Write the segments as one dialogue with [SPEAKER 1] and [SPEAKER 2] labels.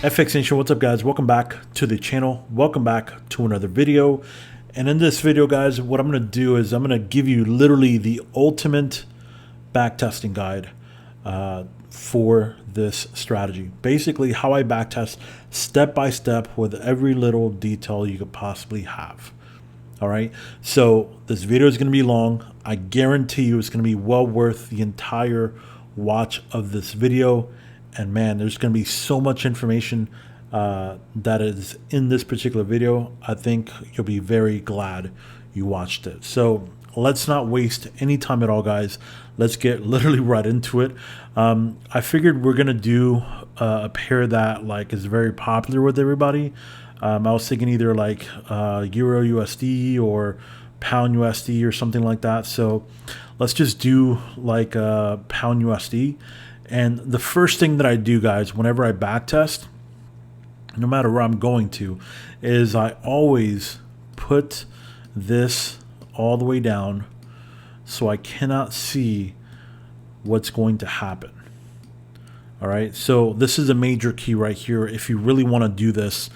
[SPEAKER 1] FX Nation, what's up guys? Welcome back to the channel. Welcome back to another video. And in this video guys, what I'm going to do is I'm going to give you literally the ultimate backtesting guide for this strategy. Basically how I backtest step by step with every little detail you could possibly have. All right, so this video is going to be long. I guarantee you it's going to be well worth the entire watch of this video. And man, there's going to be so much information that is in this particular video. I think you'll be very glad you watched it. So let's not waste any time at all, guys. Let's get literally right into it. I figured we're going to do a pair that like is very popular with everybody. I was thinking either like Euro USD or Pound USD or something like that. So let's just do like Pound USD. And the first thing that I do, guys, whenever I backtest, no matter where I'm going to, is I always put this all the way down so I cannot see what's going to happen. All right, so this is a major key right here. If you really want to do this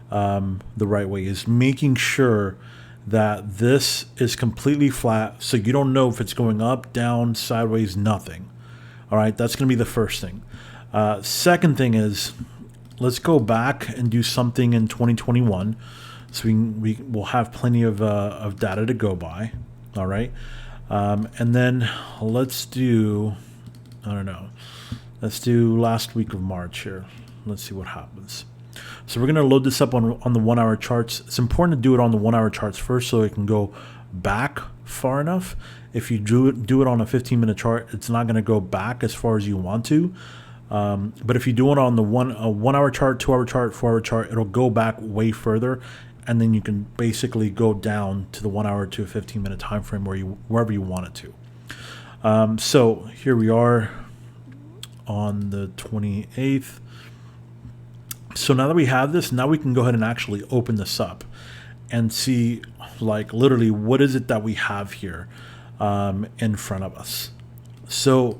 [SPEAKER 1] the right way, is making sure that this is completely flat so you don't know if it's going up, down, sideways, nothing. All right, that's going to be the first thing. Second thing is, let's go back and do something in 2021, so we will have plenty of data to go by. All right, and then let's do, I don't know, let's do last week of March here. Let's see what happens. So we're going to load this up on the 1 hour charts. It's important to do it on the 1 hour charts first so it can go back far enough. If you do it on a 15-minute chart, it's not going to go back as far as you want to. But if you do it on the 1 hour chart, 2 hour chart, 4 hour chart, it'll go back way further, and then you can basically go down to the 1 hour to a 15-minute time frame wherever you want it to. So here we are on the 28th. So now that we have this, now we can go ahead and actually open this up and see like literally what is it that we have here in front of us. So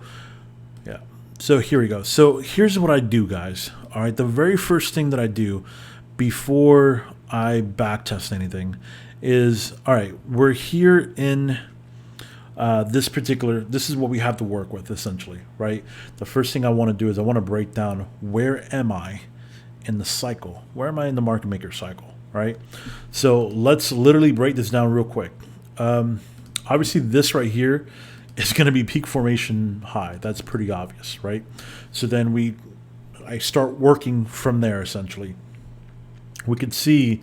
[SPEAKER 1] yeah, so here we go. So here's what I do, guys. All right, the very first thing that I do before I backtest anything is, all right, we're here in this is what we have to work with essentially, right? The first thing I want to do is I want to break down, where am I in the cycle? Where am I in the market maker cycle, right? So let's literally break this down real quick. Obviously this right here is going to be peak formation high. That's pretty obvious, right? So then I start working from there essentially. We could see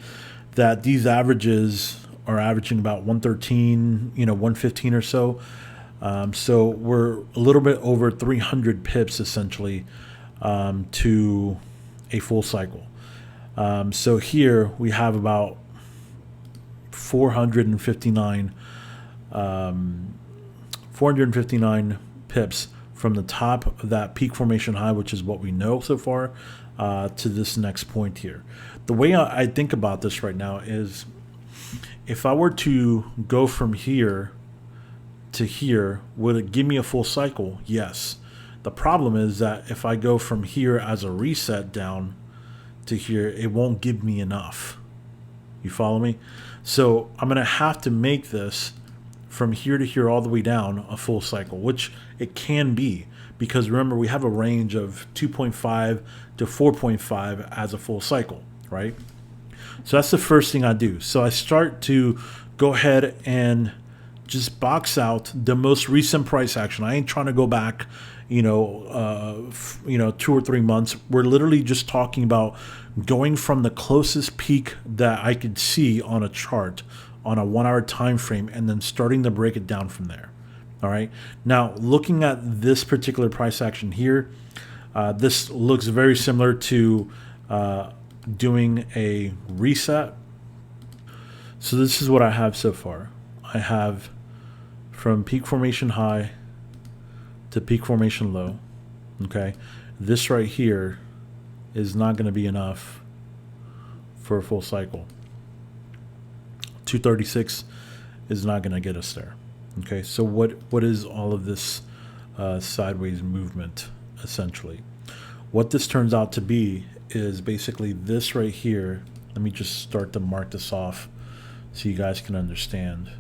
[SPEAKER 1] that these averages are averaging about 113, 115 or so. So we're a little bit over 300 pips essentially to a full cycle. So here we have about 459 pips from the top of that peak formation high, which is what we know so far, to this next point here. The way I think about this right now is, if I were to go from here to here, would it give me a full cycle? Yes. The problem is that if I go from here as a reset down to here, it won't give me enough. You follow me? So I'm going to have to make this from here to here all the way down a full cycle, which it can be, because remember, we have a range of 2.5 to 4.5 as a full cycle, right? So that's the first thing I do. So I start to go ahead and just box out the most recent price action. I ain't trying to go back, 2 or 3 months. We're literally just talking about going from the closest peak that I could see on a chart on a 1 hour time frame, and then starting to break it down from there. All right. Now, looking at this particular price action here, this looks very similar to doing a reset. So this is what I have so far. I have from peak formation high to peak formation low. Okay. This right here is not going to be enough for a full cycle. 236 is not going to get us there. Okay, so what is all of this sideways movement essentially? What this turns out to be is basically this right here. Let me just start to mark this off so you guys can understand.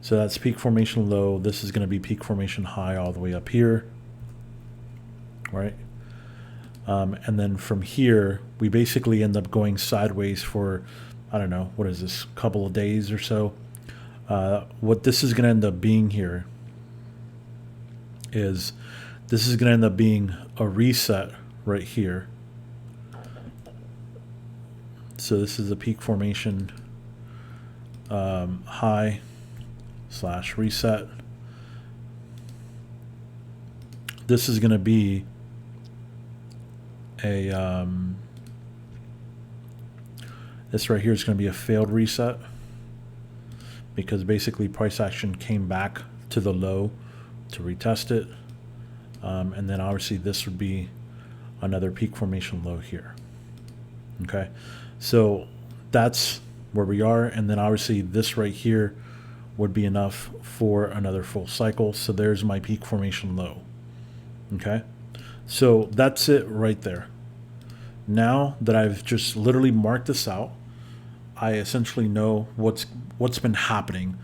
[SPEAKER 1] So that's peak formation low. This is going to be peak formation high all the way up here, right? And then from here, we basically end up going sideways for, I don't know, what is this, couple of days or so. What this is going to end up being here is this is going to end up being a reset right here. So this is a peak formation high / reset. This is going to be a this right here is going to be a failed reset, because basically price action came back to the low to retest it. And then obviously this would be another peak formation low here. Okay, so that's where we are. And then obviously this right here would be enough for another full cycle. So there's my peak formation low. Okay, so that's it right there. Now that I've just literally marked this out, I essentially know what's been happening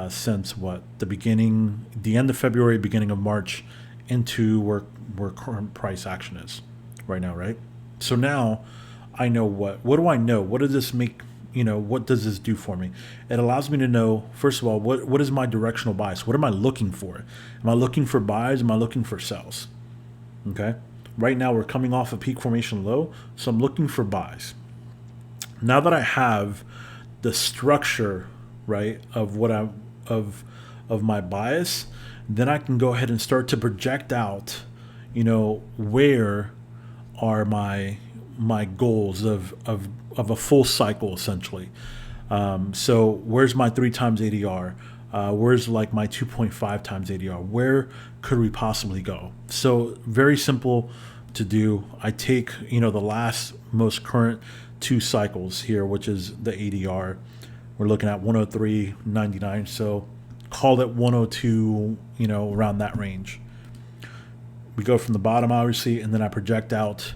[SPEAKER 1] since the end of February, beginning of March, into where current price action is right now, right? So now I know what do I know? What does this make? What does this do for me? It allows me to know, first of all, what is my directional bias? What am I looking for? Am I looking for buys? Am I looking for sells? Okay. Right now we're coming off a peak formation low, so I'm looking for buys. Now that I have the structure, right, of what of my bias, then I can go ahead and start to project out, where are my goals of a full cycle essentially. So where's my 3 times ADR? Where's like my 2.5 times ADR? Where could we possibly go? So very simple to do. I take, the last most current 2 cycles here, which is the ADR. We're looking at 103.99. So call it 102, around that range. We go from the bottom, obviously, and then I project out.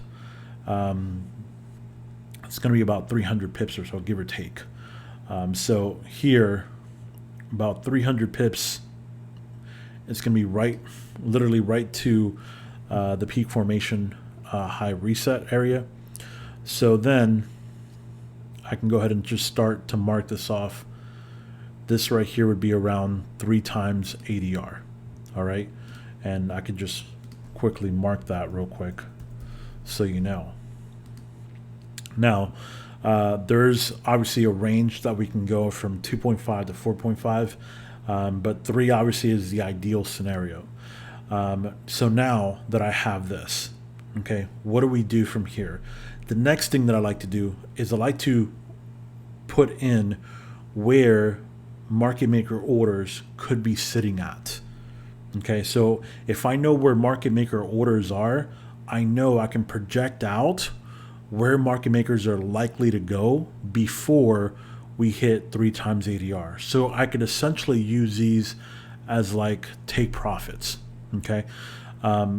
[SPEAKER 1] It's going to be about 300 pips or so, give or take. So here, about 300 pips, it's going to be literally right to the peak formation high reset area. So then I can go ahead and just start to mark this off. This right here would be around 3 times ADR. All right. And I could just quickly mark that real quick so you know. Now, there's obviously a range that we can go from 2.5 to 4.5, but 3 obviously is the ideal scenario. So now that I have this, okay, what do we do from here? The next thing that I like to do is I like to put in where market maker orders could be sitting at. Okay, so if I know where market maker orders are, I know I can project out where market makers are likely to go before we hit 3 times ADR. So I could essentially use these as like take profits. Okay,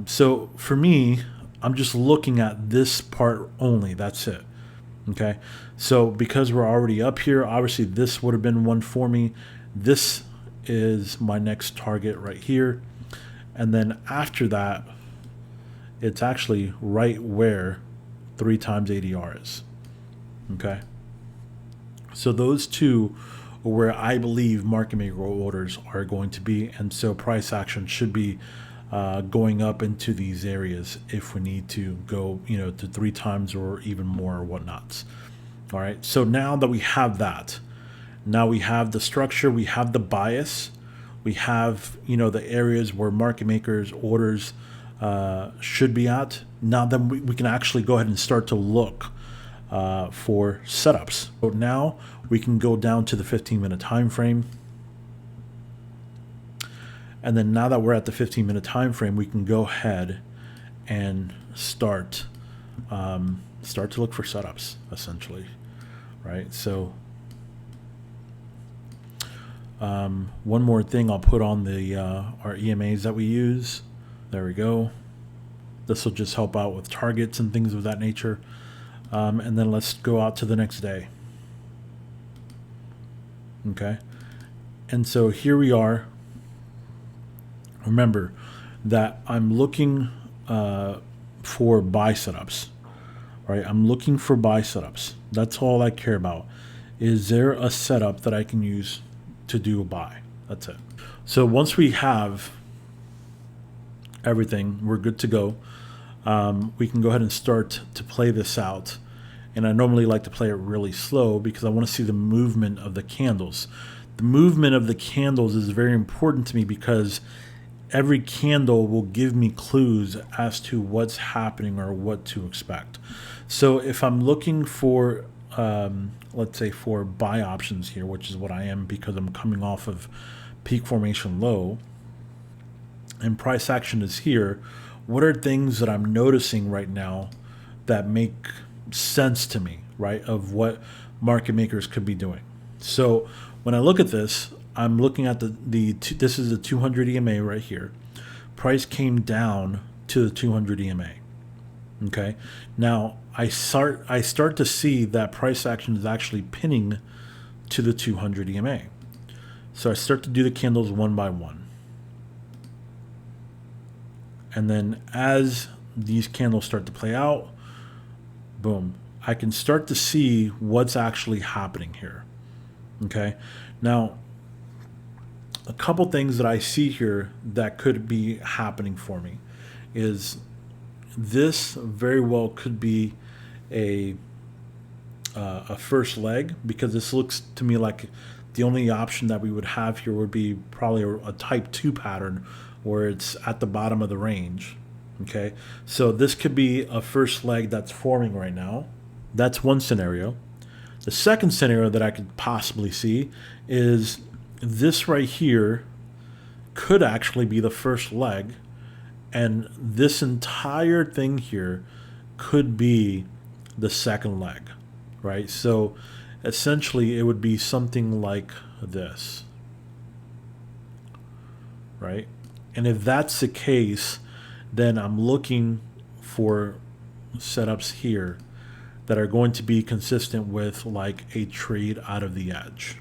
[SPEAKER 1] so for me, I'm just looking at this part only. That's it. Okay, so because we're already up here, obviously this would have been one for me. This is my next target right here, and then after that, it's actually right where 3 times ADR is. Okay, so those two are where I believe market maker orders are going to be, and so price action should be going up into these areas if we need to go, to 3 times or even more or whatnots. All right, so now that we have that, now we have the structure, we have the bias, We have, you know, the areas where market makers orders should be at. Now then we can actually go ahead and start to look for setups. So now we can go down to the 15-minute time frame. And then now that we're at the 15-minute time frame, we can go ahead and start to look for setups, essentially, right? So one more thing I'll put on the our EMAs that we use. There we go. This will just help out with targets and things of that nature. And then let's go out to the next day. Okay. And so here we are. Remember that I'm looking for buy setups, right? I'm looking for buy setups. That's all I care about. Is there a setup that I can use to do a buy? That's it. So once we have everything, we're good to go. We can go ahead and start to play this out. And I normally like to play it really slow because I want to see the movement of the candles. The movement of the candles is very important to me because every candle will give me clues as to what's happening or what to expect. So if I'm looking for, let's say for buy options here, which is what I am because I'm coming off of peak formation low and price action is here, what are things that I'm noticing right now that make sense to me, right, of what market makers could be doing? So when I look at this, I'm looking at this is the 200 EMA right here. Price came down to the 200 EMA. Okay. Now I start to see that price action is actually pinning to the 200 EMA. So I start to do the candles one by one. And then as these candles start to play out, boom, I can start to see what's actually happening here. Okay. Now, a couple things that I see here that could be happening for me is this very well could be a first leg, because this looks to me like the only option that we would have here would be probably a type 2 pattern where it's at the bottom of the range. Okay, so this could be a first leg that's forming right now. That's one scenario. The second scenario that I could possibly see is this right here could actually be the first leg, and this entire thing here could be the second leg, right? So essentially it would be something like this, right? And if that's the case, then I'm looking for setups here that are going to be consistent with like a trade out of the edge.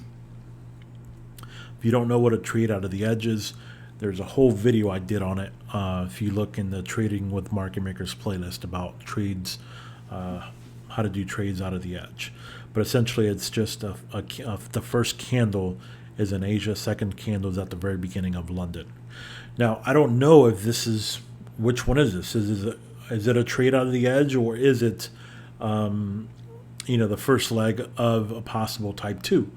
[SPEAKER 1] If you don't know what a trade out of the edge is, there's a whole video I did on it. If you look in the Trading with Market Makers playlist about trades, how to do trades out of the edge. But essentially it's just the first candle is in Asia, second candle is at the very beginning of London. Now, I don't know if this is, which one is this? Is it a trade out of the edge, or is it the first leg of a possible type 2?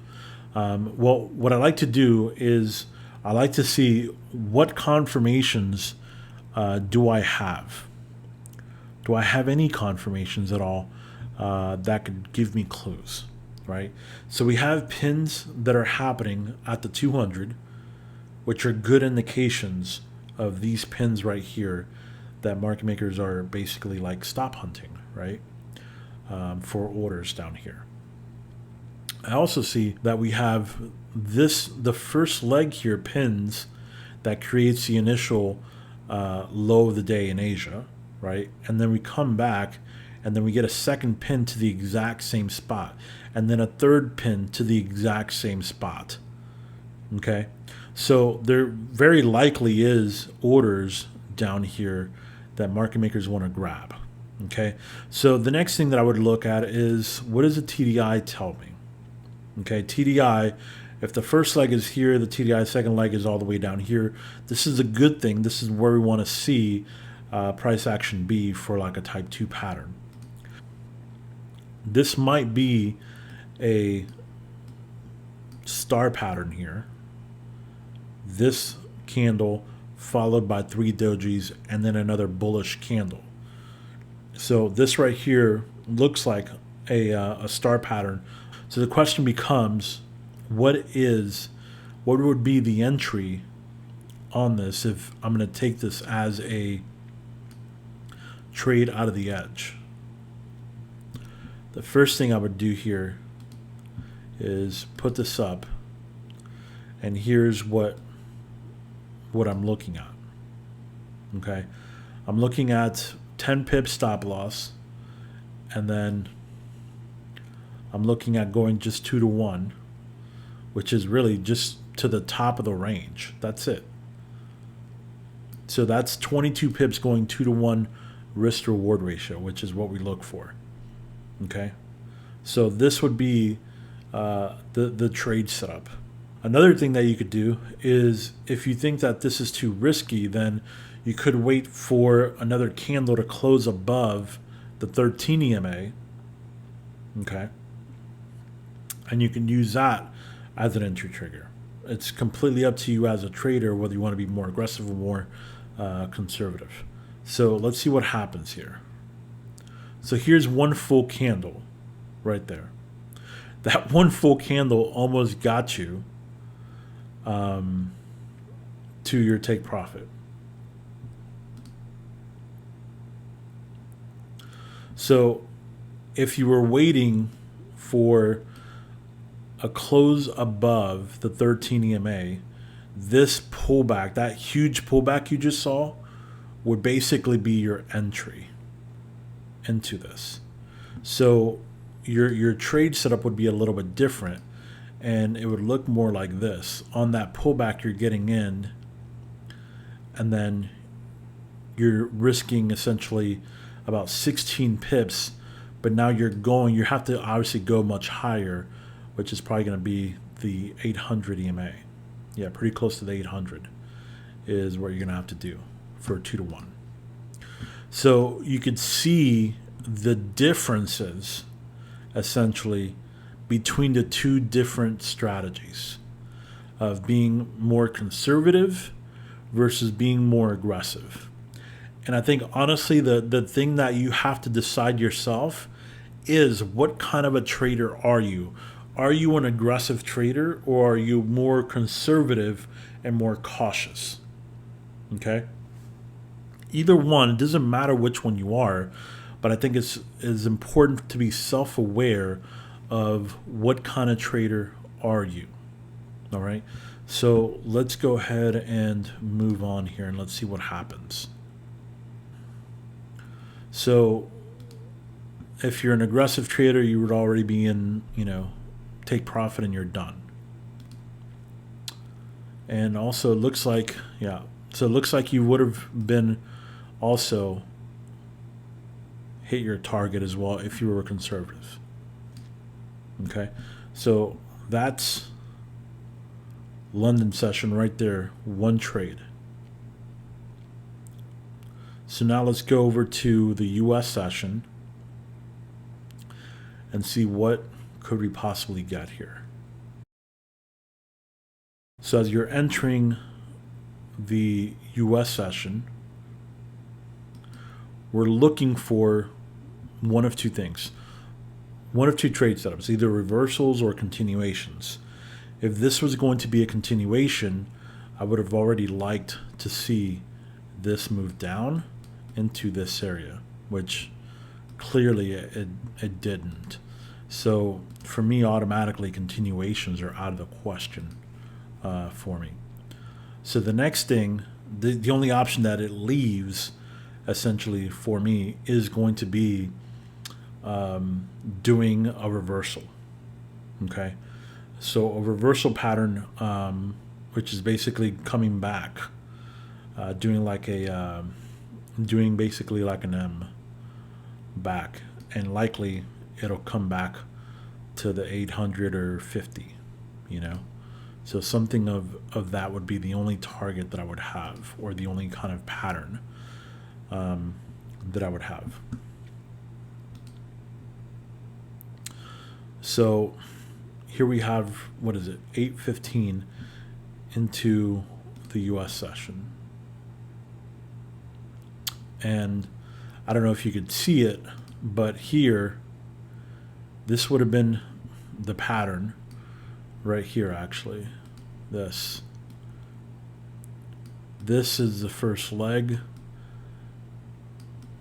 [SPEAKER 1] Well, what I like to do is I like to see what confirmations do I have. Do I have any confirmations at all that could give me clues, right? So we have pins that are happening at the 200, which are good indications of these pins right here that market makers are basically like stop hunting, right? For orders down here. I also see that we have the first leg here pins that creates the initial low of the day in Asia, right? And then we come back and then we get a second pin to the exact same spot, and then a third pin to the exact same spot. Okay, so there very likely is orders down here that market makers want to grab. Okay, so the next thing that I would look at is, what does the TDI tell me? Okay, TDI, if the first leg is here, the TDI second leg is all the way down here. This is a good thing. This is where we want to see price action be for like a type 2 pattern. This might be a star pattern here, this candle followed by 3 dojis and then another bullish candle. So this right here looks like a star pattern. So the question becomes, what would be the entry on this if I'm going to take this as a trade out of the edge? The first thing I would do here is put this up, and here's what I'm looking at. Okay, I'm looking at 10 pips stop loss, and then I'm looking at going just 2 to 1, which is really just to the top of the range. That's it. So that's 22 pips going 2 to 1 risk to reward ratio, which is what we look for. Okay, so this would be the trade setup. Another thing that you could do is, if you think that this is too risky, then you could wait for another candle to close above the 13 EMA. Okay, and you can use that as an entry trigger. It's completely up to you as a trader whether you want to be more aggressive or more conservative. So let's see what happens here. So here's one full candle right there. That one full candle almost got you to your take profit. So if you were waiting for a close above the 13 EMA, this pullback, that huge pullback you just saw, would basically be your entry into this. So your trade setup would be a little bit different, and it would look more like this. On that pullback, you're getting in, and then you're risking essentially about 16 pips, but now you have to obviously go much higher, which is probably going to be the 800 EMA. Yeah, pretty close to the 800 is what you're going to have to do for 2 to 1. So you could see the differences essentially between the two different strategies of being more conservative versus being more aggressive. And I think honestly the thing that you have to decide yourself is, what kind of a trader are you? Are you an aggressive trader, or are you more conservative and more cautious? Okay? Either one, it doesn't matter which one you are, but I think it's important to be self-aware of what kind of trader are you. All right? So let's go ahead and move on here, and let's see what happens. So if you're an aggressive trader, you would already be in, take profit and you're done. And also it looks like, so it looks like you would have been also hit your target as well if you were conservative. Okay, so that's London session right there, one trade. So now let's go over to the US session and see what could we possibly get here. So as you're entering the US session, we're looking for one of two things. One of two trade setups, either reversals or continuations. If this was going to be a continuation, I would have already liked to see this move down into this area, which clearly it didn't. So for me, automatically continuations are out of the question for me. So the next thing, the only option that it leaves essentially for me is going to be doing a reversal. Okay, so a reversal pattern, which is basically coming back, doing basically like an M back, and likely it'll come back to the 800 or 50, so something of that would be the only target that I would have, or the only kind of pattern that I would have. So here we have, what is it, 815 into the US session. And I don't know if you could see it, but here, this would have been the pattern right here, actually. This is the first leg.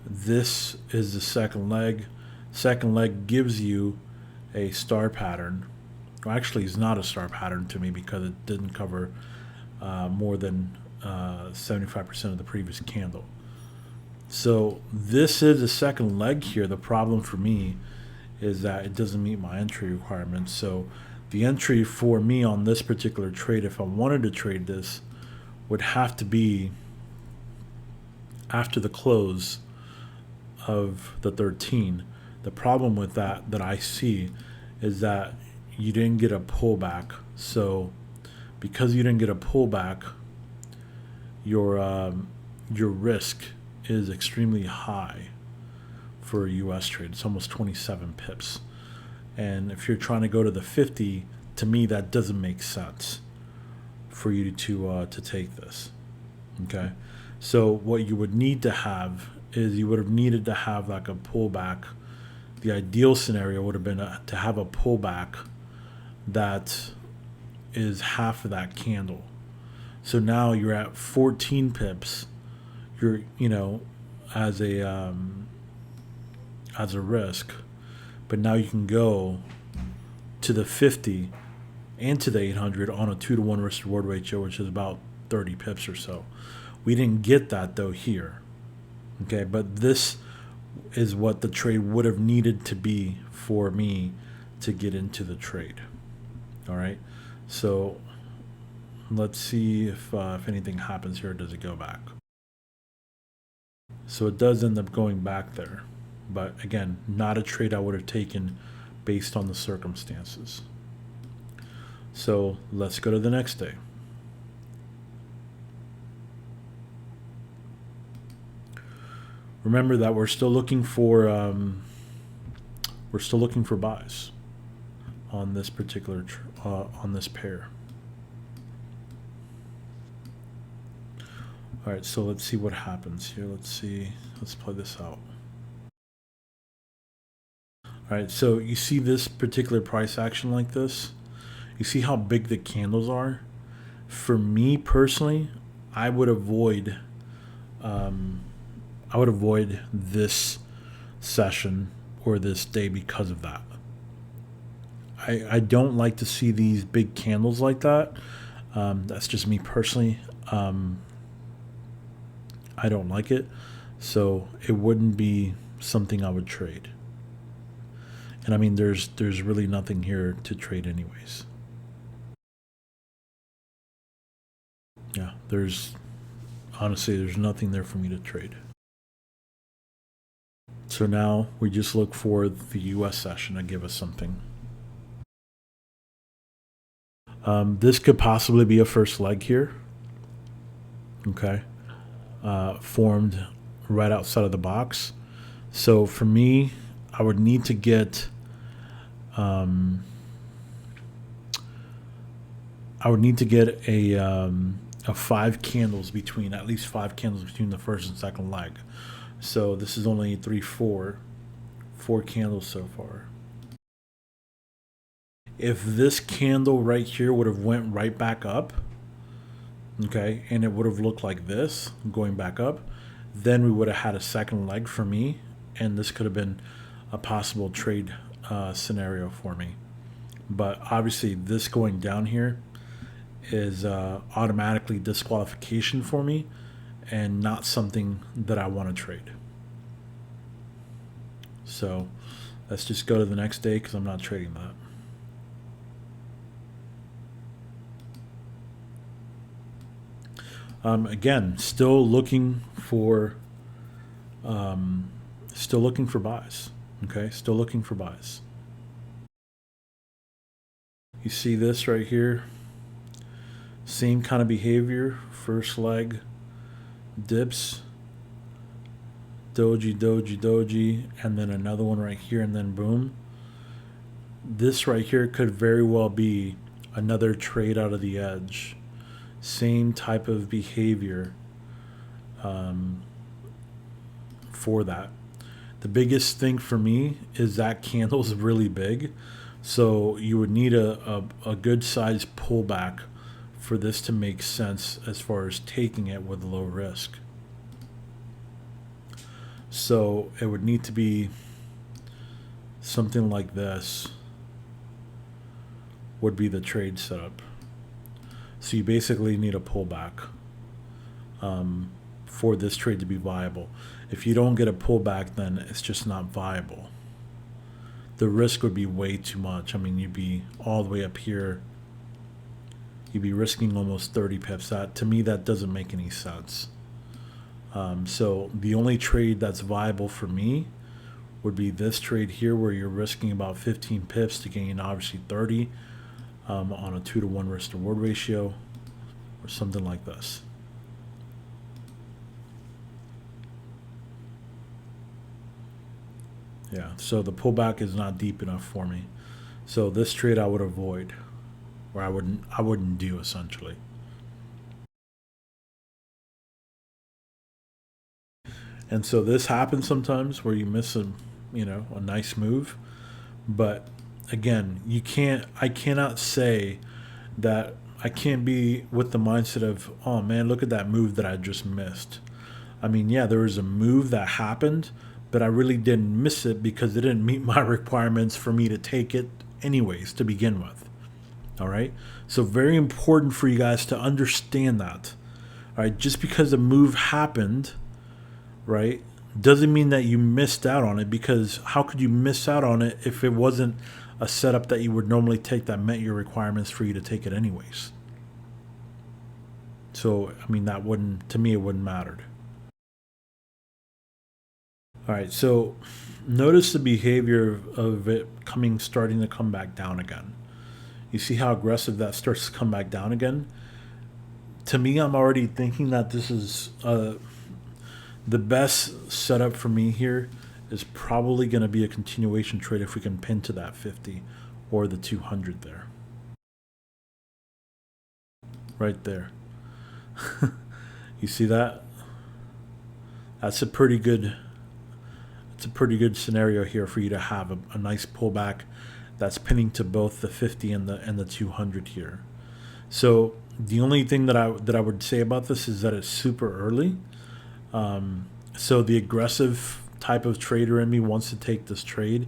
[SPEAKER 1] This is the second leg. Second leg gives you a star pattern. Well, actually, it's not a star pattern to me because it didn't cover more than 75% of the previous candle. So this is the second leg here. The problem for me is that it doesn't meet my entry requirements. So the entry for me on this particular trade, if I wanted to trade this, would have to be after the close of the 13. The problem with that I see is that you didn't get a pullback. So because you didn't get a pullback, your risk is extremely high for a US trade. It's almost 27 pips. And if you're trying to go to the 50, to me that doesn't make sense for you to take this. Okay, so what you would need to have is you would have needed to have like a pullback. The ideal scenario would have been to have a pullback that is half of that candle. So now you're at 14 pips. You're, as a risk, but now you can go to the 50 and to the 800 on a 2-to-1 risk reward ratio, which is about 30 pips or so. We didn't get that though here. Okay, but this is what the trade would have needed to be for me to get into the trade. All right, so let's see if anything happens here. Does it go back? So it does end up going back there, but again, not a trade I would have taken based on the circumstances. So let's go to the next day. Remember that we're still looking for buys on this particular on this pair. All right, so let's see what happens here. Let's play this out. All right, so you see this particular price action like this. You see how big the candles are. For me personally, I would avoid this session or this day because of that. I don't like to see these big candles like that. That's just me personally. I don't like it, so it wouldn't be something I would trade. And I mean, there's really nothing here to trade anyways. Yeah, honestly, there's nothing there for me to trade. So now we just look for the US session to give us something. This could possibly be a first leg here. Okay. Formed right outside of the box. So for me, I would need to get a 5 candles between, at least 5 candles between the first and second leg. So this is only 4 candles so far. If this candle right here would have went right back up, okay, and it would have looked like this going back up, then we would have had a second leg for me, and this could have been a possible trade scenario for me. But obviously this going down here is automatically disqualification for me and not something that I want to trade. So let's just go to the next day because I'm not trading that. Again, still looking for buys. Okay, still looking for buys. You see this right here, same kind of behavior. First leg dips, doji, doji, doji, and then another one right here, and then boom. This right here could very well be another trade out of the edge. same type of behavior for that. The biggest thing for me is that candle's really big, so you would need a good size pullback for this to make sense as far as taking it with low risk. So it would need to be something like this would be the trade setup. So you basically need a pullback for this trade to be viable. If you don't get a pullback, then it's just not viable. The risk would be way too much. I mean, you'd be all the way up here. You'd be risking almost 30 pips. That, to me, that doesn't make any sense. So the only trade that's viable for me would be this trade here, where you're risking about 15 pips to gain obviously 30 on a 2-to-1 risk to reward ratio, or something like this. Yeah, so the pullback is not deep enough for me. So this trade I would avoid, or I wouldn't do essentially. And so this happens sometimes where you miss a nice move, but again, I cannot say that I can't be with the mindset of, oh man, look at that move that I just missed. I mean, yeah, there was a move that happened, but I really didn't miss it because it didn't meet my requirements for me to take it anyways to begin with. All right. So very important for you guys to understand that. All right. Just because a move happened, right, doesn't mean that you missed out on it, because how could you miss out on it if it wasn't a setup that you would normally take that met your requirements for you to take it anyways? So, I mean, that wouldn't, to me, it wouldn't matter. All right, so notice the behavior of it starting to come back down again. You see how aggressive that starts to come back down again? To me, I'm already thinking that this is the best setup for me here is probably going to be a continuation trade if we can pin to that 50 or the 200 there. Right there. You see that? That's a pretty good scenario here for you to have a nice pullback that's pinning to both the 50 and the 200 here. So the only thing that I would say about this is that it's super early. So the aggressive type of trader in me wants to take this trade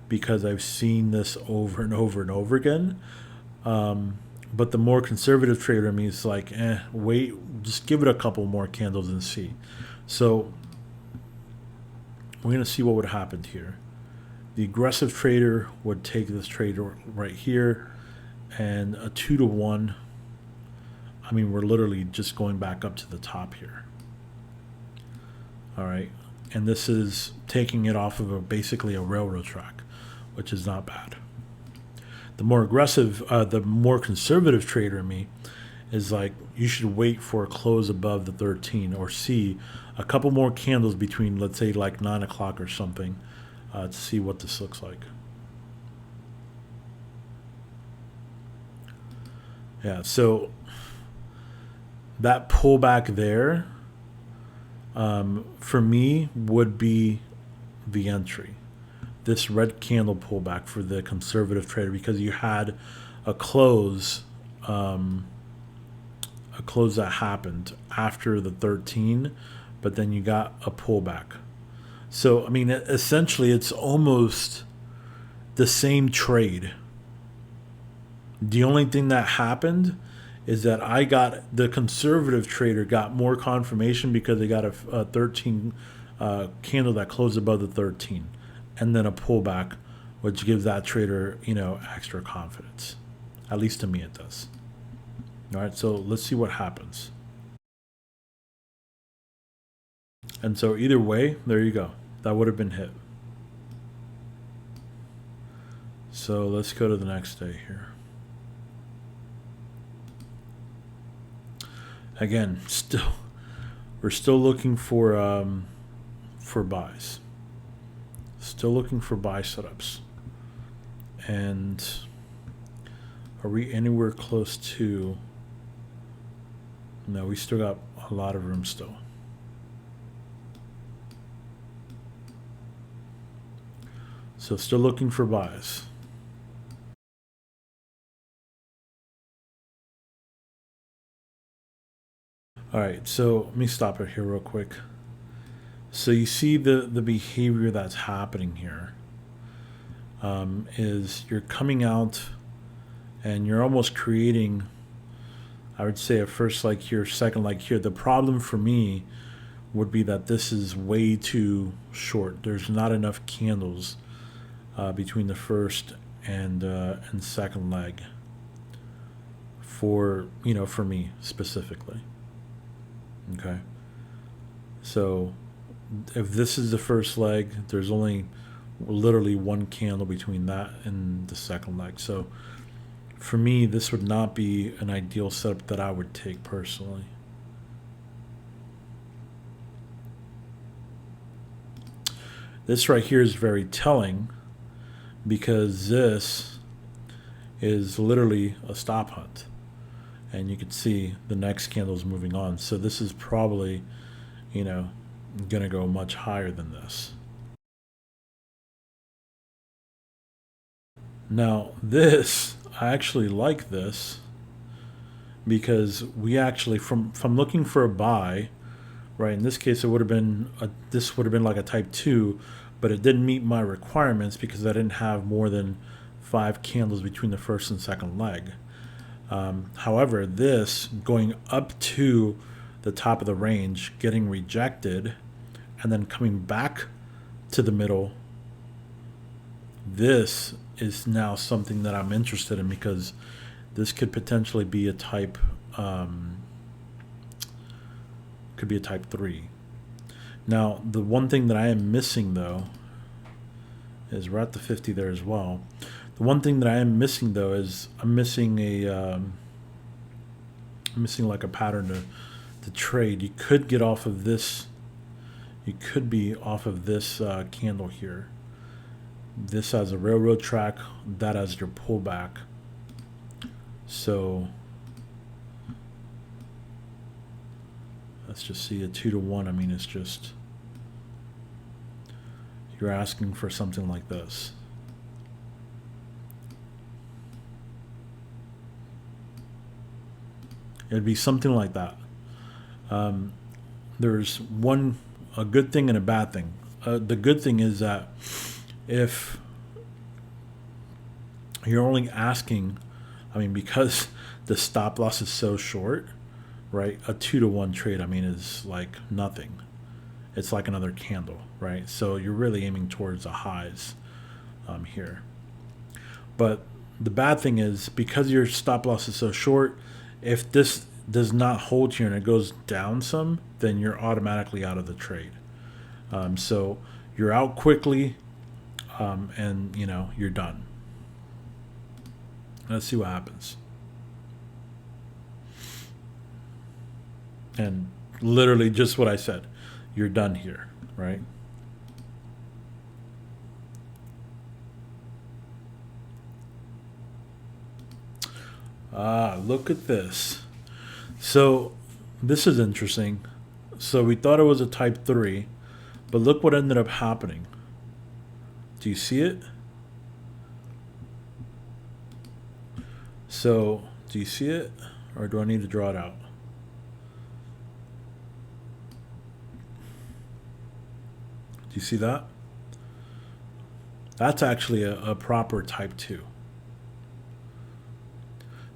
[SPEAKER 1] because I've seen this over and over and over again. But the more conservative trader in me is like, wait, just give it a couple more candles and see. So we're going to see what would happen here. The aggressive trader would take this trade right here, and a 2-to-1. I mean, we're literally just going back up to the top here. All right, and this is taking it off of basically a railroad track, which is not bad. The more aggressive, the more conservative trader in me is like, you should wait for a close above the 13 or see a couple more candles between, let's say, like 9 o'clock or something, to see what this looks like. Yeah, so that pullback there, for me, would be the entry. This red candle pullback for the conservative trader, because you had a close that happened after the 13, but then you got a pullback. So, I mean, essentially, it's almost the same trade. The only thing that happened is that the conservative trader got more confirmation because they got a 13 candle that closed above the 13, and then a pullback, which gives that trader, extra confidence. At least to me, it does. All right, so let's see what happens. And so either way, there you go. That would have been hit. So let's go to the next day here. Again, we're still looking for buys. Still looking for buy setups. And are we anywhere close to No, we still got a lot of room still. So still looking for buys. All right, so let me stop it here real quick. So you see the behavior that's happening here is you're coming out and you're almost creating, I would say, a first leg here, second leg here. The problem for me would be that this is way too short. There's not enough candles between the first and second leg for for me specifically. Okay, so if this is the first leg, there's only literally one candle between that and the second leg. So for me, this would not be an ideal setup that I would take personally. This right here is very telling because this is literally a stop hunt. And you can see the next candle is moving on. So this is probably, going to go much higher than this. Now this, I actually like this because we actually, from looking for a buy, right? In this case, it would have been this would have been like a type 2, but it didn't meet my requirements because I didn't have more than 5 candles between the first and second leg. However, this going up to the top of the range, getting rejected, and then coming back to the middle, this is now something that I'm interested in because this could potentially be a type, could be a type 3. Now, the one thing that I am missing though is we're at the 50 there as well. The one thing that I am missing though is I'm missing like a pattern to trade. You could get off of this. You could be off of this candle here. This has a railroad track. That has your pullback. So let's just see a 2 to 1. I mean, it's just you're asking for something like this. It'd be something like that. There's a good thing and a bad thing. The good thing is that if you're only asking, I mean, because the stop loss is so short, right? A 2 to 1 trade, I mean, is like nothing. It's like another candle, right? So you're really aiming towards the highs here. But the bad thing is because your stop loss is so short, if this does not hold here and it goes down some, then you're automatically out of the trade. So you're out quickly, and you're done. Let's see what happens. And literally just what I said, you're done here, right? Look at this. So this is interesting. So we thought it was a type 3, but look what ended up happening. Do you see it? So do you see it, or do I need to draw it out? Do you see that? That's actually a proper type 2.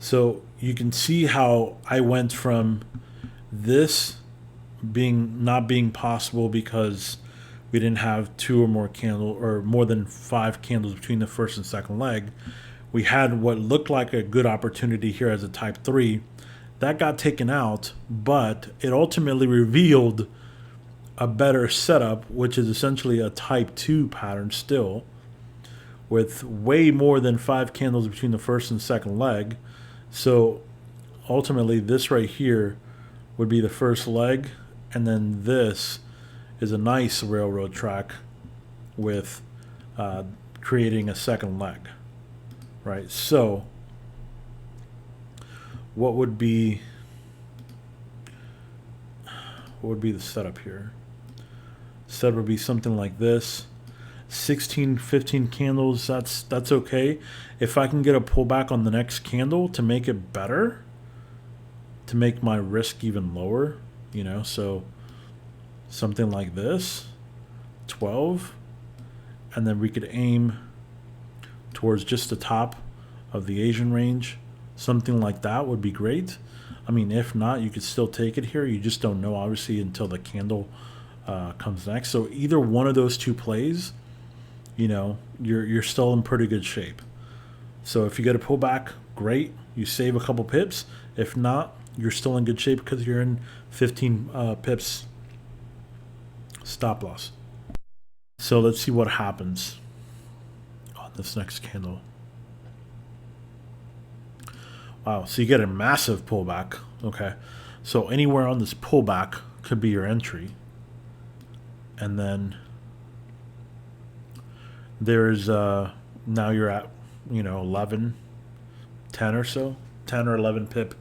[SPEAKER 1] So you can see how I went from this not being possible because we didn't have 2 or more candles or more than 5 candles between the first and second leg. We had what looked like a good opportunity here as a type 3. That got taken out, but it ultimately revealed a better setup, which is essentially a type 2 pattern still, with way more than 5 candles between the first and second leg. So ultimately this right here would be the first leg, and then this is a nice railroad track with creating a second leg, right? So what would be what would be the setup here? Setup would be something like this. 16, 15 candles, that's okay. If I can get a pullback on the next candle to make it better, to make my risk even lower, you know, so something like this, 12, and then we could aim towards just the top of the Asian range. Something like that would be great. I mean, if not, you could still take it here. You just don't know, obviously, until the candle comes next. So either one of those two plays, you know, you're still in pretty good shape. So if you get a pullback, great. You save a couple pips. If not, you're still in good shape because you're in 15 pips stop loss. So let's see what happens on this next candle. Wow, so you get a massive pullback. Okay, so anywhere on this pullback could be your entry. And then there's now you're at, you know, 11, 10 or so, 10 or 11 pip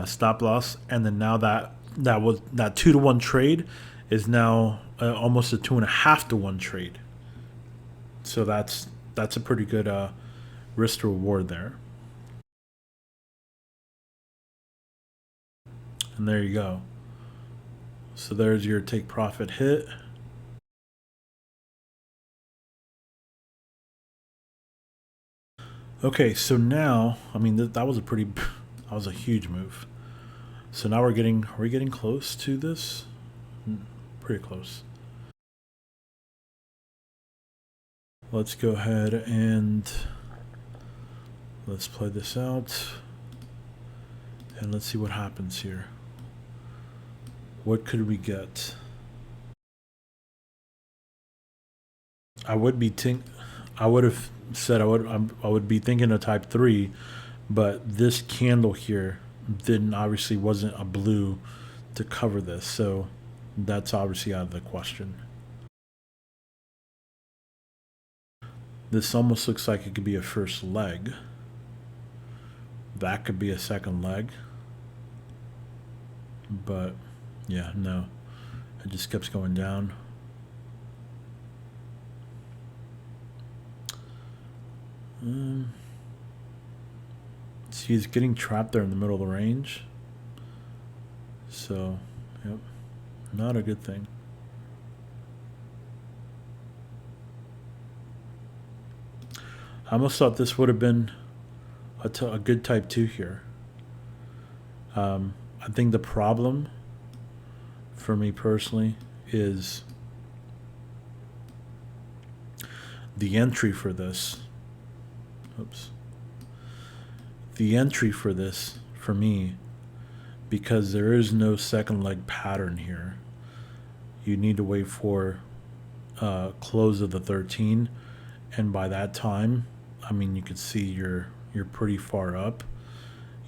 [SPEAKER 1] stop loss. And then now that 2-to-1 trade is now almost a 2.5-to-1 trade. So that's a pretty good risk to reward there. And there you go. So there's your take profit hit. Okay, so now, I mean, that was a huge move. So now are we getting close to this? Pretty close. Let's go ahead and let's play this out. And let's see what happens here. What could we get? I would have said I would be thinking of type 3, but this candle here wasn't a blue to cover this, so that's obviously out of the question. This almost looks like it could be a first leg. That could be a second leg. But yeah, no. It just keeps going down. See, he's getting trapped there in the middle of the range. So, yep, not a good thing. I almost thought this would have been a good type 2 here. I think the problem for me personally is the entry for this. Oops. The entry for this, for me, because there is no second leg pattern here, you need to wait for close of the 13, and by that time, I mean, you can see you're pretty far up.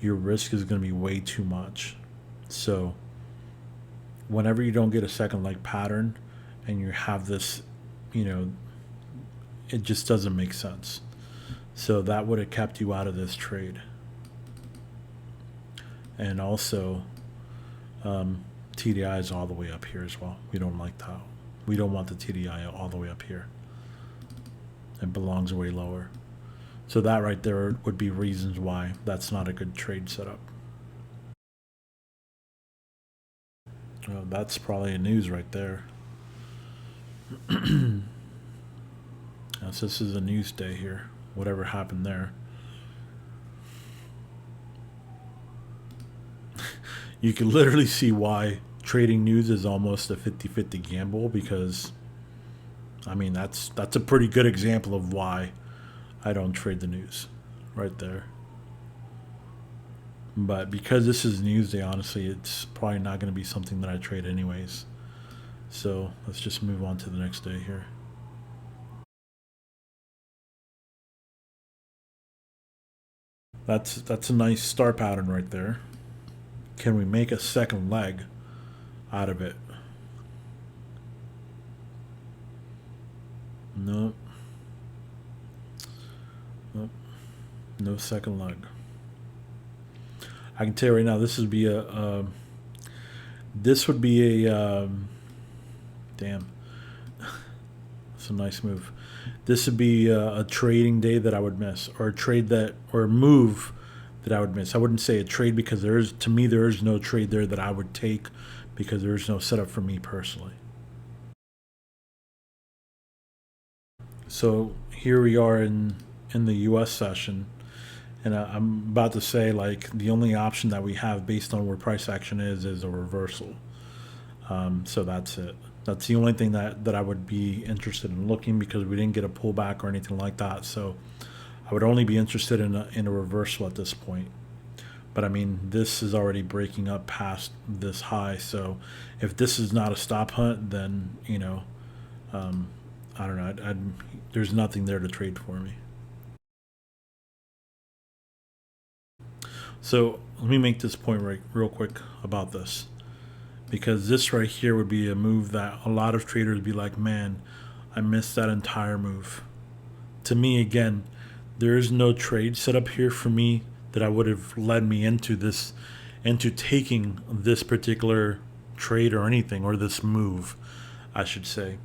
[SPEAKER 1] Your risk is going to be way too much. So whenever you don't get a second leg pattern and you have this, you know, it just doesn't make sense. So that would have kept you out of this trade. And also TDI is all the way up here as well. We don't like that. We don't want the TDI all the way up here. It belongs way lower. So that right there would be reasons why that's not a good trade setup. Well, that's probably a news right there. So this is a news day here. Whatever happened there. You can literally see why trading news is almost a 50-50 gamble, because I mean that's a pretty good example of why I don't trade the news right there. But because this is news day, honestly, it's probably not going to be something that I trade anyways. So let's just move on to the next day here. That's a nice star pattern right there. Can we make a second leg out of it? Nope. Nope. No second leg. I can tell you right now, this would be This would be a, damn, that's a nice move. This would be a trading day that I would miss, or a trade that, or a move that I would miss. I wouldn't say a trade because there is, to me, there is no trade there that I would take because there is no setup for me personally. So here we are in the US session, and I'm about to say, like, the only option that we have based on where price action is a reversal. So that's it. That's the only thing that I would be interested in looking, because we didn't get a pullback or anything like that. So I would only be interested in a reversal at this point. But I mean, this is already breaking up past this high. So if this is not a stop hunt, then, you know, I don't know. There's nothing there to trade for me. So let me make this point real quick about this, because this right here would be a move that a lot of traders would be like, man, I missed that entire move. To me, again, there is no trade set up here for me that I would have led me into this, into taking this particular trade or anything, or this move, I should say.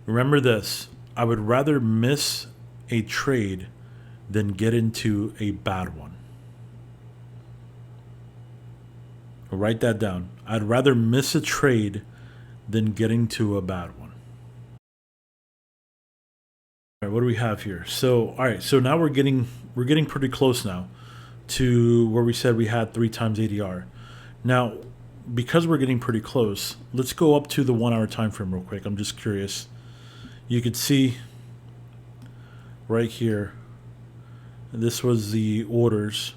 [SPEAKER 1] Remember this, I would rather miss a trade than get into a bad one. Write that down. I'd rather miss a trade than get into a bad one. All right, what do we have here? So, all right, so now we're getting pretty close now to where we said we had 3 times ADR. Now, because we're getting pretty close, let's go up to the 1 hour time frame real quick. I'm just curious. You could see right here, this was the orders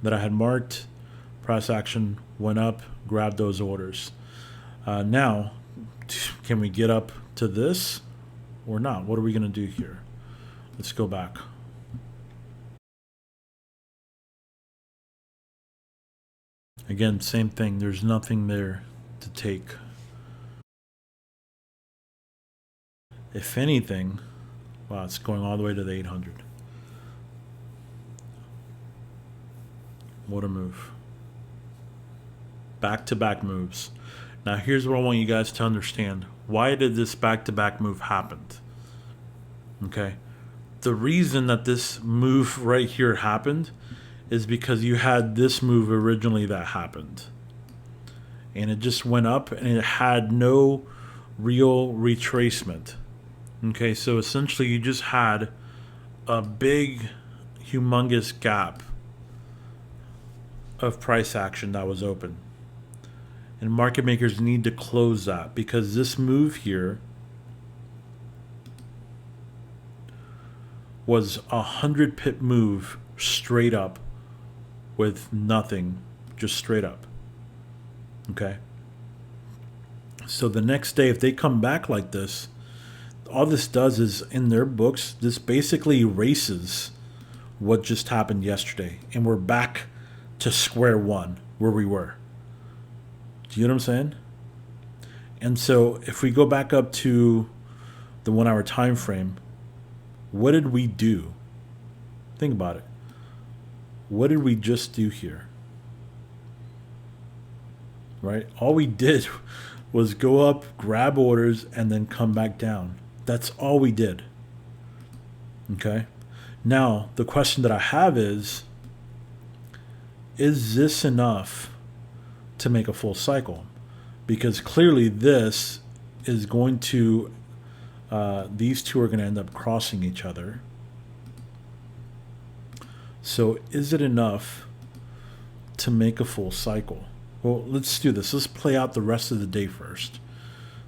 [SPEAKER 1] that I had marked. Price action went up, grabbed those orders. Now, can we get up to this or not? What are we going to do here? Let's go back. Again, same thing. There's nothing there to take. If anything, wow, it's going all the way to the 800. What a move. Back-to-back moves. Now here's what I want you guys to understand. Why did this back-to-back move happen? Okay. The reason that this move right here happened is because you had this move originally that happened. And it just went up and it had no real retracement. Okay, so essentially you just had a big, humongous gap of price action that was open. And market makers need to close that, because this move here was a 100 pip move straight up with nothing, just straight up. Okay. So the next day, if they come back like this, all this does is, in their books, this basically erases what just happened yesterday. And we're back to square one where we were. Do you know what I'm saying? And so if we go back up to the 1 hour time frame, what did we do? Think about it. What did we just do here? Right? All we did was go up, grab orders, and then come back down. That's all we did. Okay? Now, the question that I have is this enough to make a full cycle? Because clearly this is going to, these two are going to end up crossing each other. So is it enough to make a full cycle? Well, let's do this. Let's play out the rest of the day first,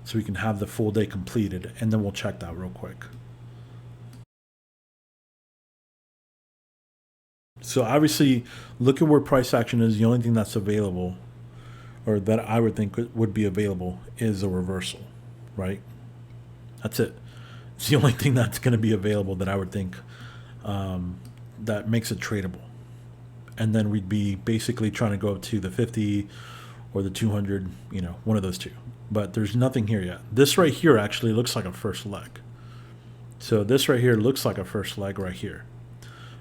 [SPEAKER 1] so we can have the full day completed, and then we'll check that real quick. So obviously, look at where price action is. The only thing that's available, or that I would think would be available, is a reversal, right? That's it. It's the only thing that's going to be available that I would think that makes it tradable. And then we'd be basically trying to go up to the 50 or the 200, you know, one of those two. But there's nothing here yet. This right here actually looks like a first leg. So this right here looks like a first leg right here.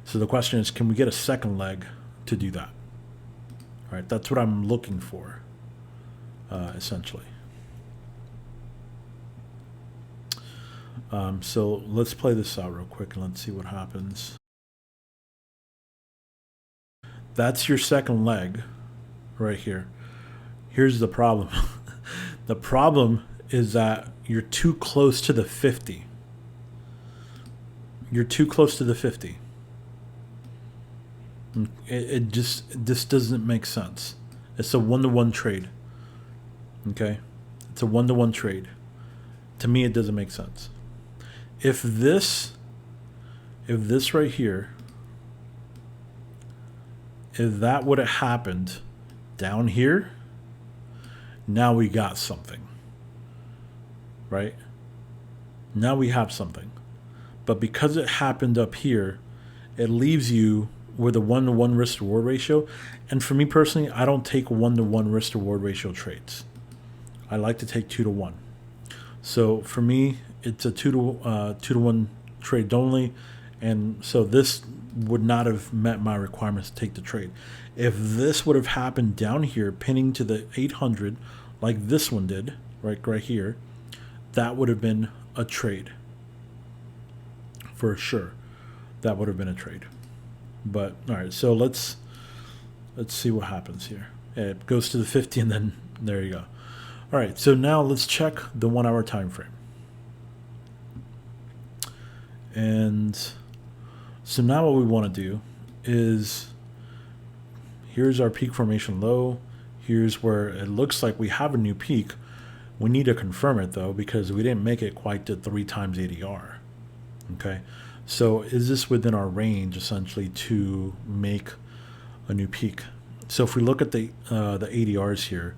[SPEAKER 1] So the question is, can we get a second leg to do that? All right, that's what I'm looking for. essentially. So let's play this out real quick and let's see what happens. That's your second leg right here. Here's the problem. The problem is that you're too close to the 50. You're too close to the 50. This doesn't make sense. It's a one-to-one trade. Okay? It's a one-to-one trade. To me, it doesn't make sense. If this right here, if that would have happened down here, now we got something, right? Now we have something. But because it happened up here, it leaves you with a 1-to-1 risk-to-reward ratio. And for me personally, I don't take 1-to-1 risk-to-reward ratio trades. I like to take 2-to-1. So for me, it's a 2-to-1 trade only, and so this would not have met my requirements to take the trade. If this would have happened down here, pinning to the 800, like this one did, right here, that would have been a trade for sure. That would have been a trade. But all right, so let's see what happens here. It goes to the 50, and then there you go. All right, so now let's check the 1 hour time frame. And so now what we want to do is, here's our peak formation low. Here's where it looks like we have a new peak. We need to confirm it though, because we didn't make it quite to 3 times ADR. Okay, so is this within our range essentially to make a new peak? So if we look at the ADRs here,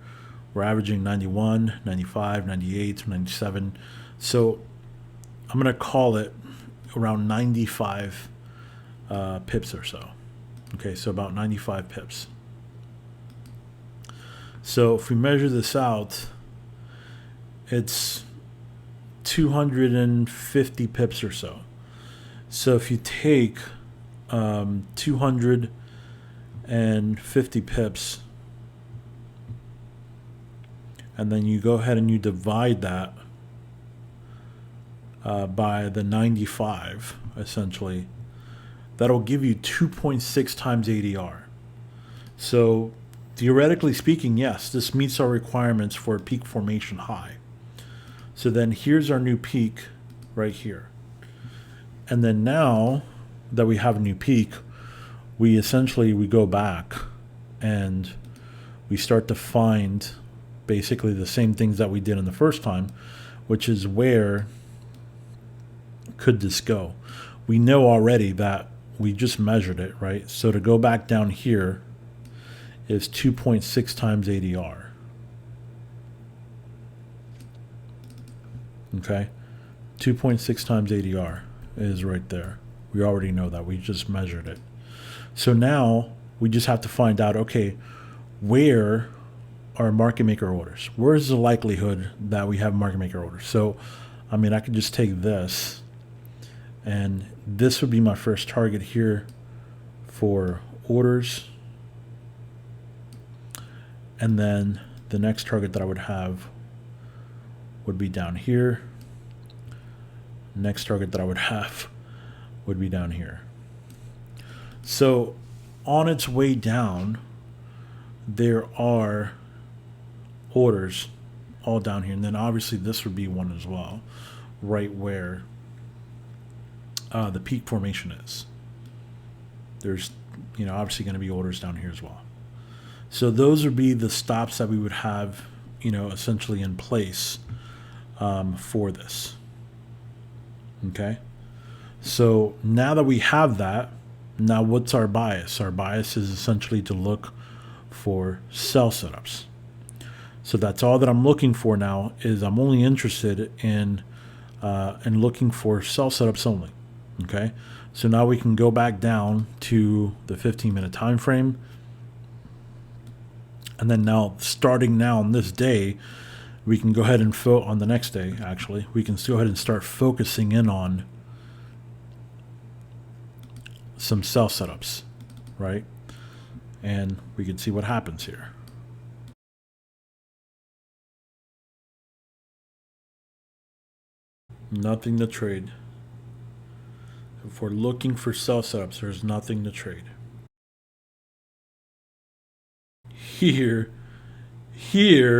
[SPEAKER 1] we're averaging 91, 95, 98, 97. So I'm going to call it around 95 pips or so. Okay, so about 95 pips. So if we measure this out, it's 250 pips or so. So if you take 250 pips, and then you go ahead and you divide that by the 95, essentially, that'll give you 2.6 times ADR. So theoretically speaking, yes, this meets our requirements for a peak formation high. So then here's our new peak right here. And then now that we have a new peak, we go back and we start to find basically the same things that we did in the first time, which is where could this go? We know already that we just measured it, right? So to go back down here is 2.6 times ADR. Okay, 2.6 times ADR is right there. We already know that. We just measured it. So now we just have to find out, okay, where are market maker orders? Where's the likelihood that we have market maker orders? So, I mean, I could just take this, and this would be my first target here for orders. And then the next target that I would have would be down here. Next target that I would have would be down here. So on its way down, there are orders all down here. And then obviously this would be one as well, right where the peak formation is. There's, obviously going to be orders down here as well. So those would be the stops that we would have, essentially in place for this. Okay. So now that we have that, now what's our bias? Our bias is essentially to look for sell setups. So that's all that I'm looking for now. Is I'm only interested in looking for sell setups only. Okay. So now we can go back down to the 15-minute time frame. And then now, starting now on this day, we can go ahead and on the next day, actually, we can go ahead and start focusing in on some sell setups, right? And we can see what happens here. Nothing to trade. If we're looking for sell setups, there's nothing to trade. Here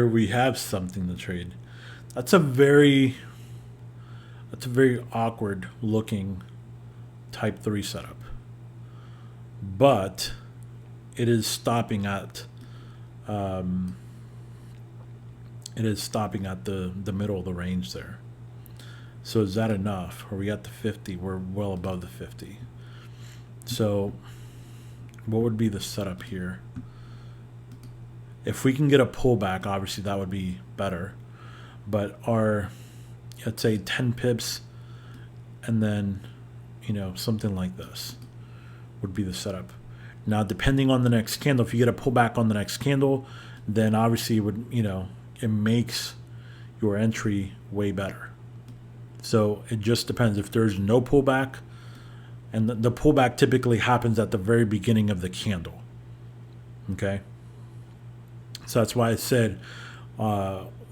[SPEAKER 1] we have something to trade. That's a very awkward looking type 3 setup. But it is stopping at the middle of the range there. So is that enough? Are we at the 50? We're well above the 50. So what would be the setup here? If we can get a pullback, obviously that would be better. But our, let's say 10 pips and then, something like this would be the setup. Now, depending on the next candle, if you get a pullback on the next candle, then obviously it would, it makes your entry way better. So it just depends. If there's no pullback, and the pullback typically happens at the very beginning of the candle. Okay. So that's why I said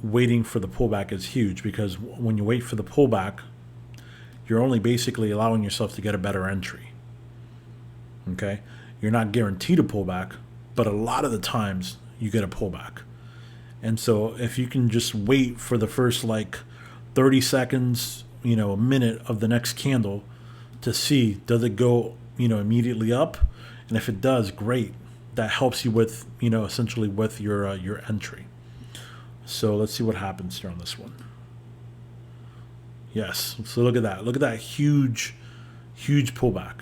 [SPEAKER 1] waiting for the pullback is huge, because when you wait for the pullback, you're only basically allowing yourself to get a better entry. Okay. You're not guaranteed a pullback, but a lot of the times you get a pullback. And so if you can just wait for the first like 30 seconds, a minute of the next candle to see, does it go, immediately up? And if it does, great. That helps you with, essentially with your entry. So let's see what happens here on this one. Yes. So look at that. Look at that huge pullback.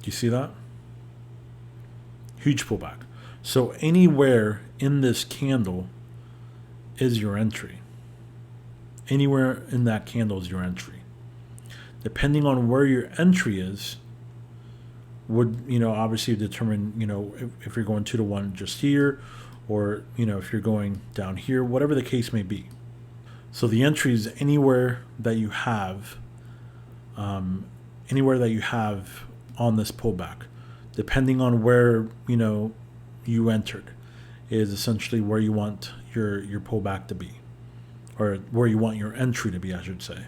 [SPEAKER 1] Do you see that? Huge pullback. So anywhere in this candle is your entry. Anywhere in that candle is your entry. Depending on where your entry is, would, obviously determine, if you're going 2-to-1 just here, or, if you're going down here, whatever the case may be. So the entry is anywhere that you have on this pullback, depending on where, you entered, is essentially where you want your pullback to be, or where you want your entry to be, I should say.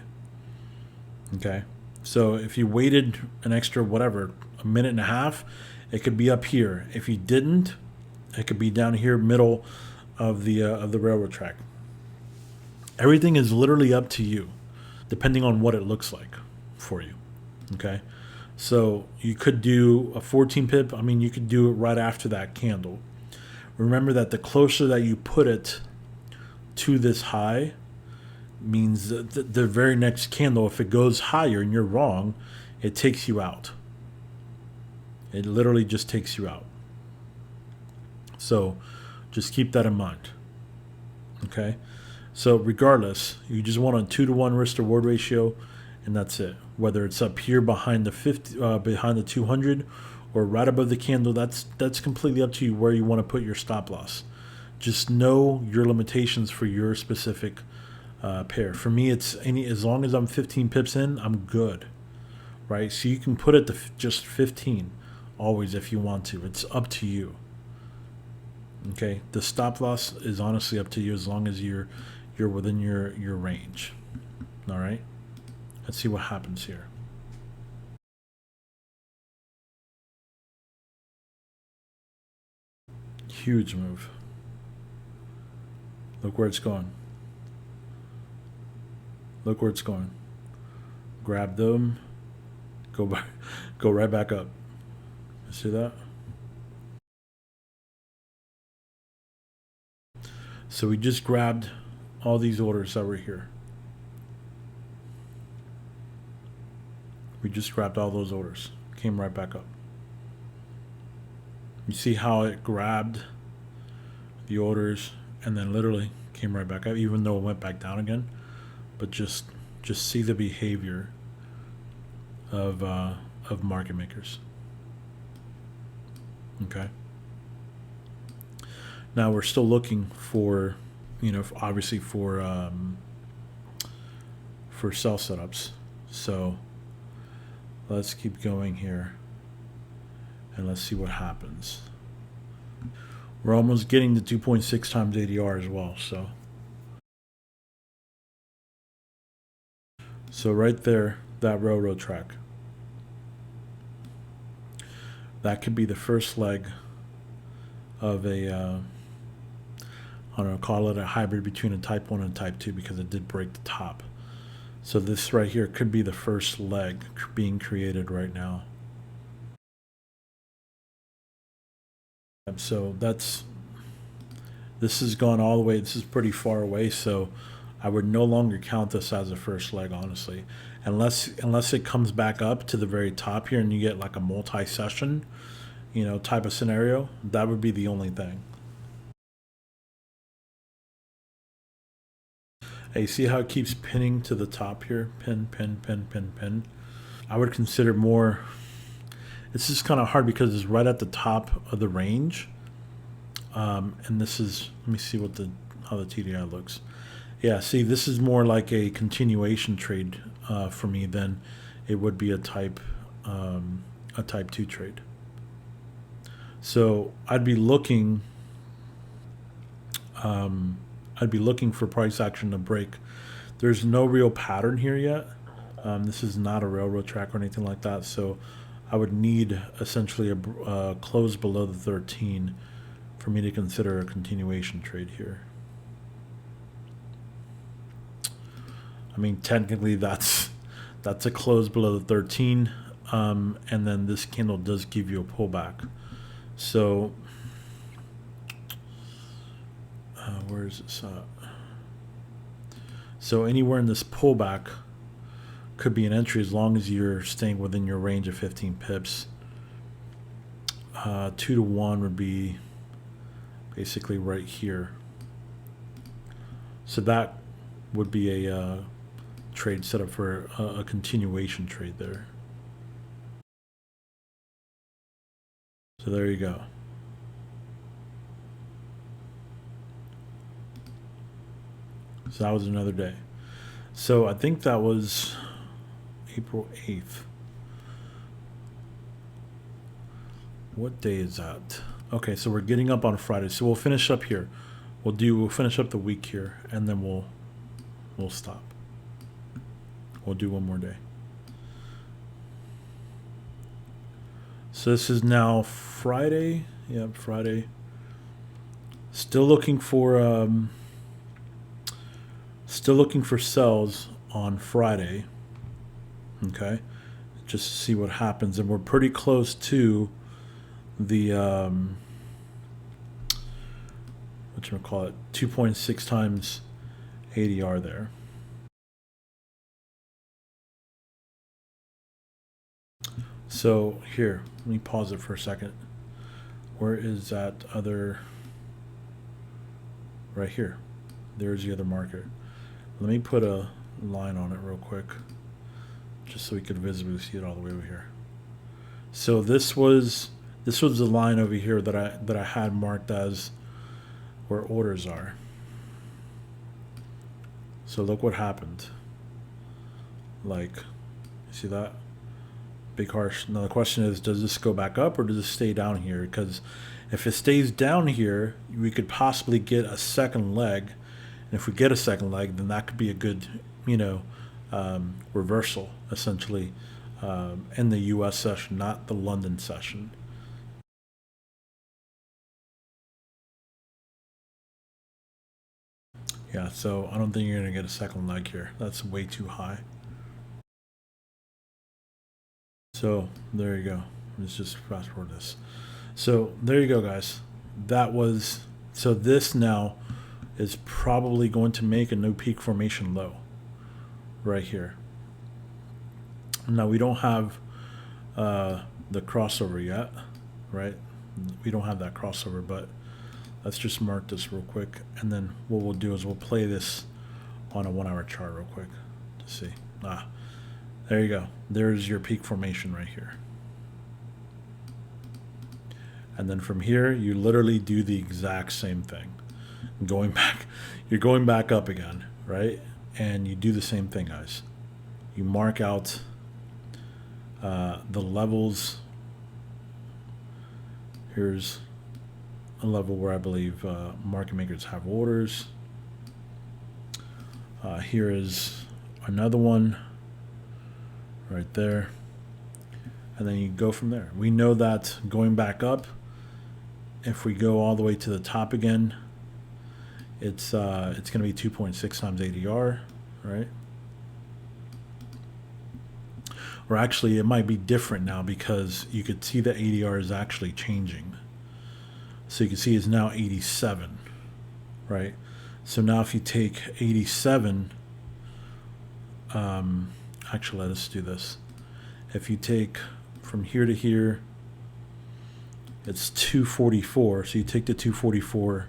[SPEAKER 1] Okay. So if you waited an extra, whatever, a minute and a half, it could be up here. If you didn't, it could be down here, middle of the railroad track. Everything is literally up to you, depending on what it looks like for you. Okay. So you could do a 14 pip. I mean, you could do it right after that candle. Remember that the closer that you put it to this high means that the very next candle, if it goes higher and you're wrong, it takes you out. It literally just takes you out. So just keep that in mind. Okay. So regardless, you just want a 2-to-1 risk to reward ratio, and that's it. Whether it's up here behind the 50, behind the 200, or right above the candle, that's completely up to you where you want to put your stop loss. Just know your limitations for your specific pair. For me, it's as long as I'm 15 pips in, I'm good, right? So you can put it to just 15 always if you want to. It's up to you. Okay, the stop loss is honestly up to you as long as you're within your range. All right, let's see what happens here. Huge move. Look where it's going. Look where it's going. Grab them. Go right back up. See that? So we just grabbed all these orders that were here. We just grabbed all those orders. Came right back up. You see how it grabbed the orders and then literally came right back up, even though it went back down again. But just see the behavior of market makers. Okay. Now we're still looking for, obviously for sell setups. So let's keep going here and let's see what happens. We're almost getting to 2.6 times ADR as well. So So right there, that railroad track, that could be the first leg of a, I don't know, call it a hybrid between a type 1 and type 2 because it did break the top. So this right here could be the first leg being created right now. So this has gone all the way, this is pretty far away, so I would no longer count this as a first leg, honestly. Unless it comes back up to the very top here and you get like a multi-session, you know, type of scenario, that would be the only thing. Hey, see how it keeps pinning to the top here? Pin, pin, pin, pin, pin. I would consider more, it's just kind of hard because it's right at the top of the range. And this is, let me see what how the TDI looks. Yeah, see, this is more like a continuation trade for me than it would be a type 2 trade. So I'd be looking for price action to break. There's no real pattern here yet. This is not a railroad track or anything like that. So I would need essentially a close below the 13 for me to consider a continuation trade here. I mean, technically that's a close below the 13, and then this candle does give you a pullback. So where is this at? So anywhere in this pullback could be an entry as long as you're staying within your range of 15 pips. 2 to 1 would be basically right here. So that would be a trade set up for a continuation trade there. So there you go. So that was another day. So I think that was April 8th. What day is that? Okay, so we're getting up on Friday. So we'll finish up here. We'll finish up the week here, and then we'll stop. We'll do one more day. So this is now Friday. Yep, Friday. Still looking for sells on Friday. Okay, just to see what happens, and we're pretty close to the whatchamacallit, 2.6 times ADR there. So here, let me pause it for a second. Where is that other? Right here. There's the other market. Let me put a line on it real quick, just so we could visibly see it all the way over here. So this was the line over here that I had marked as where orders are. So look what happened. Like, you see that? Big harsh. Now the question is, does this go back up or does it stay down here? Because if it stays down here, we could possibly get a second leg. And if we get a second leg, then that could be a good, reversal, essentially, in the U.S. session, not the London session. Yeah, so I don't think you're going to get a second leg here. That's way too high. So there you go. Let's just fast forward this. So there you go, guys. So this now is probably going to make a no peak formation low right here. Now we don't have the crossover yet, right? We don't have that crossover, but let's just mark this real quick, and then what we'll do is we'll play this on a 1 hour chart real quick to see. There you go. There's your peak formation right here. And then from here, you literally do the exact same thing. You're going back up again, right? And you do the same thing, guys. You mark out the levels. Here's a level where I believe market makers have orders. Here is another one. right there. And then you go from there. We know that going back up, if we go all the way to the top again, it's going to be 2.6 times ADR, right? Or actually, it might be different now because you could see that ADR is actually changing. So you can see it's now 87, right? So now if you take 87, actually let us do this. If you take from here to here, it's 244. So you take the 244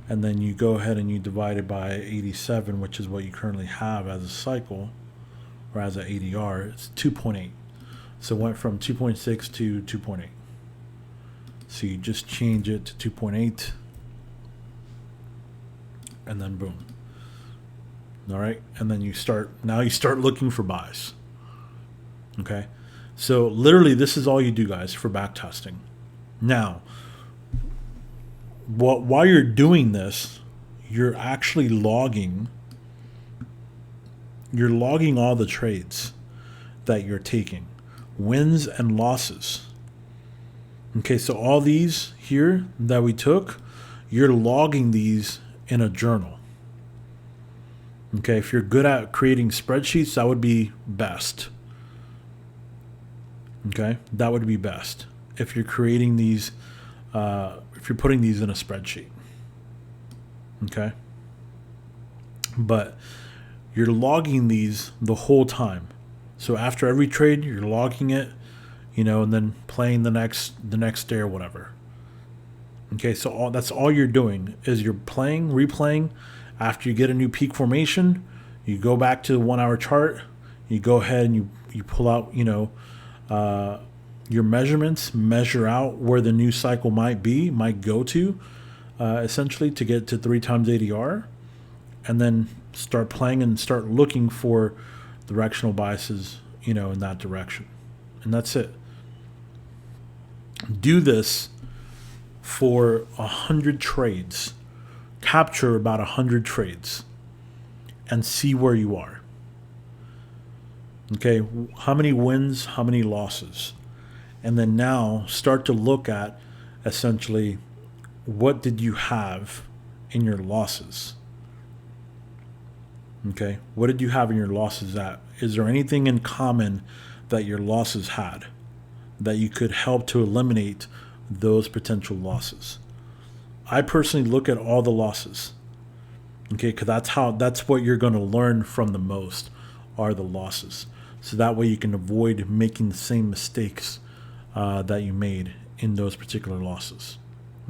[SPEAKER 1] and then you go ahead and you divide it by 87, which is what you currently have as a cycle or as an ADR. It's 2.8. So it went from 2.6 to 2.8. So you just change it to 2.8 and then boom. All right. And then you start looking for buys. Okay. So literally this is all you do, guys, for backtesting. Now, while you're doing this, you're actually logging. You're logging all the trades that you're taking, wins and losses. Okay, so all these here that we took, you're logging these in a journal. Okay, if you're good at creating spreadsheets, that would be best. Okay, that would be best if you're creating these, if you're putting these in a spreadsheet. Okay, but you're logging these the whole time. So after every trade, you're logging it, you know, and then playing the next day or whatever. Okay, so that's all you're doing is you're playing, replaying. After you get a new peak formation, you go back to the 1 hour chart. You go ahead and you pull out, you know, your measurements, measure out where the new cycle might go to, essentially to get to 3 times ADR, and then start playing and start looking for directional biases, you know, in that direction. And that's it. Do this for 100 trades. Capture about 100 trades and see where you are. Okay, how many wins, how many losses? And then now start to look at essentially what did you have in your losses? Okay, what did you have in your losses at? Is there anything in common that your losses had that you could help to eliminate those potential losses? I personally look at all the losses. Okay, because that's what you're going to learn from the most are the losses. So that way you can avoid making the same mistakes that you made in those particular losses.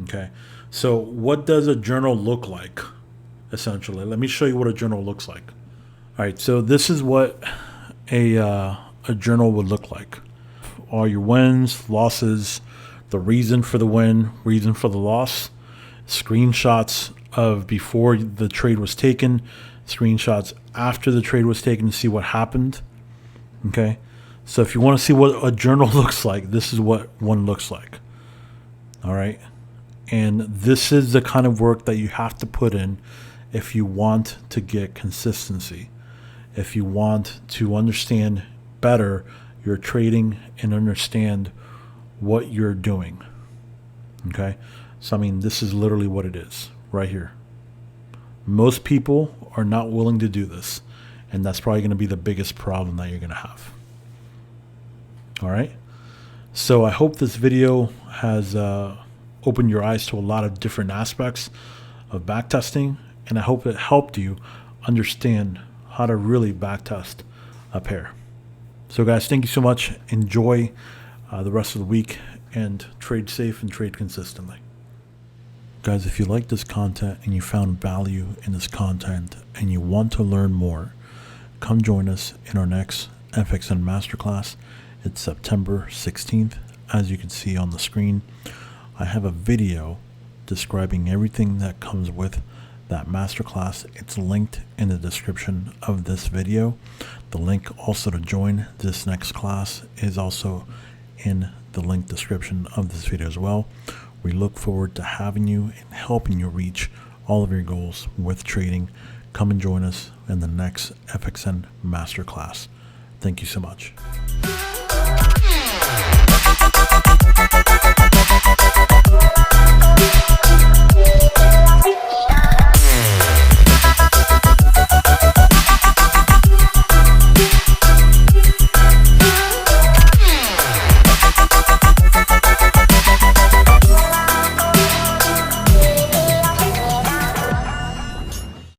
[SPEAKER 1] Okay, so what does a journal look like? Essentially, let me show you what a journal looks like. All right, so this is what a journal would look like. All your wins, losses, the reason for the win, reason for the loss, screenshots of before the trade was taken, screenshots after the trade was taken to see what happened. Okay, so if you want to see what a journal looks like, this is what one looks like. All right, and this is the kind of work that you have to put in if you want to get consistency, if you want to understand better your trading and understand what you're doing. Okay, so I mean, this is literally what it is right here. Most people are not willing to do this, and that's probably going to be the biggest problem that you're going to have. All right, so I hope this video has opened your eyes to a lot of different aspects of backtesting, and I hope it helped you understand how to really backtest a pair. So guys, thank you so much. Enjoy the rest of the week and trade safe and trade consistently. Guys, if you like this content and you found value in this content and you want to learn more, come join us in our next FXN Masterclass. It's September 16th. As you can see on the screen, I have a video describing everything that comes with that masterclass. It's linked in the description of this video. The link also to join this next class is also in the link description of this video as well. We look forward to having you and helping you reach all of your goals with trading. Come and join us in the next FXN Masterclass. Thank you so much.